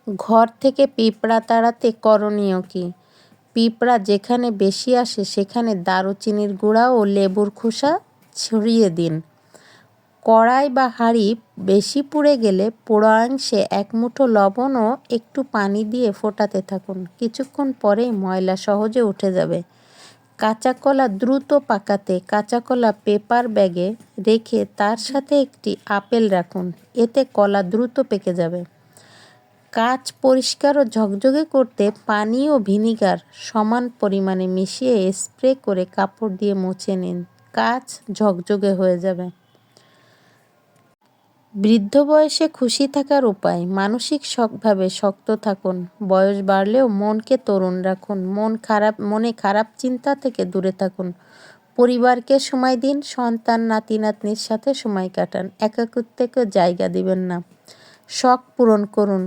ঘর থেকে পিঁপড়া তাড়াতে করণীয় কি? পিঁপড়া যেখানে বেশি আসে সেখানে দারুচিনির গুঁড়া ও লেবুর খোসা ছড়িয়ে দিন। কড়াই বা হাঁড়ি বেশি পুড়ে গেলে পোড়া অংশে এক মুঠো লবণ ও একটু পানি দিয়ে ফোটাতে থাকুন। কিছুক্ষণ পরেই ময়লা সহজে উঠে যাবে। কাঁচা কলা দ্রুত পাকাতে কাঁচা কলা পেপার ব্যাগে রেখে তার সাথে একটি আপেল রাখুন, এতে কলা দ্রুত পেকে যাবে। কাঁচ পরিষ্কার ও ঝকঝকে করতে পানি ও ভিনিগার সমান পরিমাণে মিশিয়ে স্প্রে করে কাপড় দিয়ে মুছে নিন, কাঁচ ঝকঝকে হয়ে যাবে। বৃদ্ধ বয়সে খুশি থাকার উপায়: মানসিকভাবে শক্ত থাকুন, বয়স বাড়লেও মনকে তরুণ রাখুন, মনে খারাপ চিন্তা থেকে দূরে থাকুন, পরিবারকে সময় দিন, সন্তান নাতি নাতনির সাথে সময় কাটান, একাকিত্বকে জায়গা দিবেন না। শখ পূরণ করুন,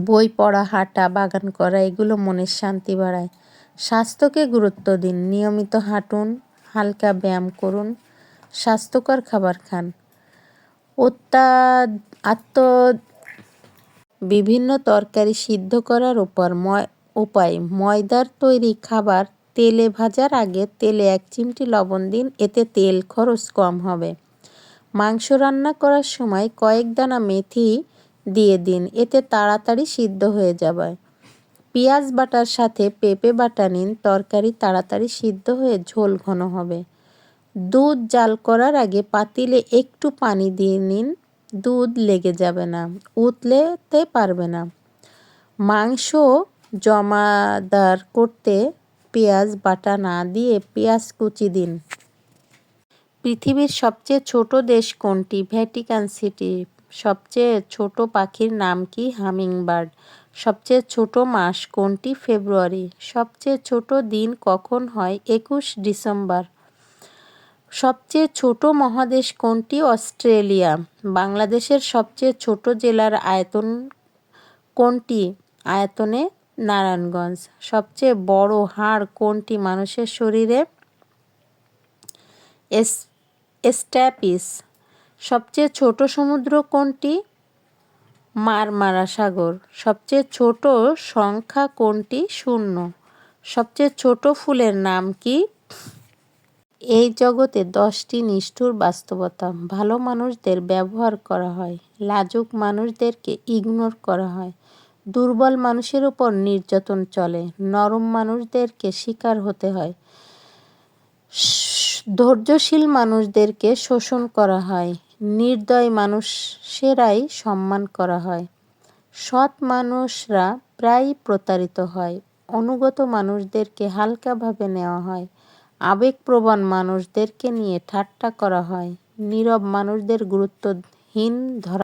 বই পড়া, হাঁটা, বাগান করা এগুলো মনের শান্তি বাড়ায়। স্বাস্থ্যকে গুরুত্ব দিন, নিয়মিত হাঁটুন, হালকা ব্যায়াম করুন, স্বাস্থ্যকর খাবার খান। বিভিন্ন তরকারি সিদ্ধ করার উপায়: ময়দার তৈরি খাবার তেলে ভাজার আগে তেলে 1 চিমটি লবণ দিন, এতে তেল খরচ কম হবে। মাংস রান্না করার সময় কয়েক দানা মেথি দিয়ে দিন, এতে তাড়াতাড়ি সিদ্ধ হয়ে যাবে। পেঁয়াজ বাটার সাথে পেঁপে বাটা নিন, তরকারি তাড়াতাড়ি সিদ্ধ হয়ে ঝোল ঘন হবে। দুধ জাল করার আগে পাতিলে একটু পানি দিয়ে নিন, দুধ লেগে যাবে না, উতলাতে পারবে না। মাংস জমাদার করতে পেঁয়াজ বাটা না দিয়ে পেঁয়াজ কুচি দিন। পৃথিবীর সবচেয়ে ছোট দেশ কোনটি? Vatican city. সবচেয়ে ছোট পাখির নাম কি? হামিংবার্ড। সবচেয়ে ছোট মাস কোনটি? ফেব্রুয়ারি। সবচেয়ে ছোট দিন কখন হয়? 21 ডিসেম্বর। সবচেয়ে ছোট মহাদেশ কোনটি? অস্ট্রেলিয়া। বাংলাদেশের সবচেয়ে ছোট জেলার আয়তন কোনটি? আয়তনে নারায়ণগঞ্জ। সবচেয়ে বড় হাড় কোনটি মানুষের শরীরে? স্ট্যাপিস। সবচেয়ে ছোট সমুদ্র কোনটি? মারমারা সাগর। সবচেয়ে ছোট সংখ্যা কোনটি? 0। সবচেয়ে ছোট ফুলের নাম কি? এই জগতে 10টি নিষ্ঠুর বাস্তবতা: ভালো মানুষদের ব্যবহার করা হয়, লাজুক মানুষদেরকে ইগনোর করা হয়, দুর্বল মানুষের উপর নির্যাতন চলে, নরম মানুষদেরকে শিকার হতে হয়, ধৈর্যশীল মানুষদেরকে শোষণ করা হয়, নির্দয় মানুষেরাই সম্মান করা হয়, সৎ মানুষরা প্রায়ই প্রতারিত হয়, অনুগত মানুষদেরকে হালকাভাবে নেওয়া হয়, আবেগপ্রবণ মানুষদেরকে নিয়ে ঠাট্টা করা হয়, নীরব মানুষদের গুরুত্বহীন ধরা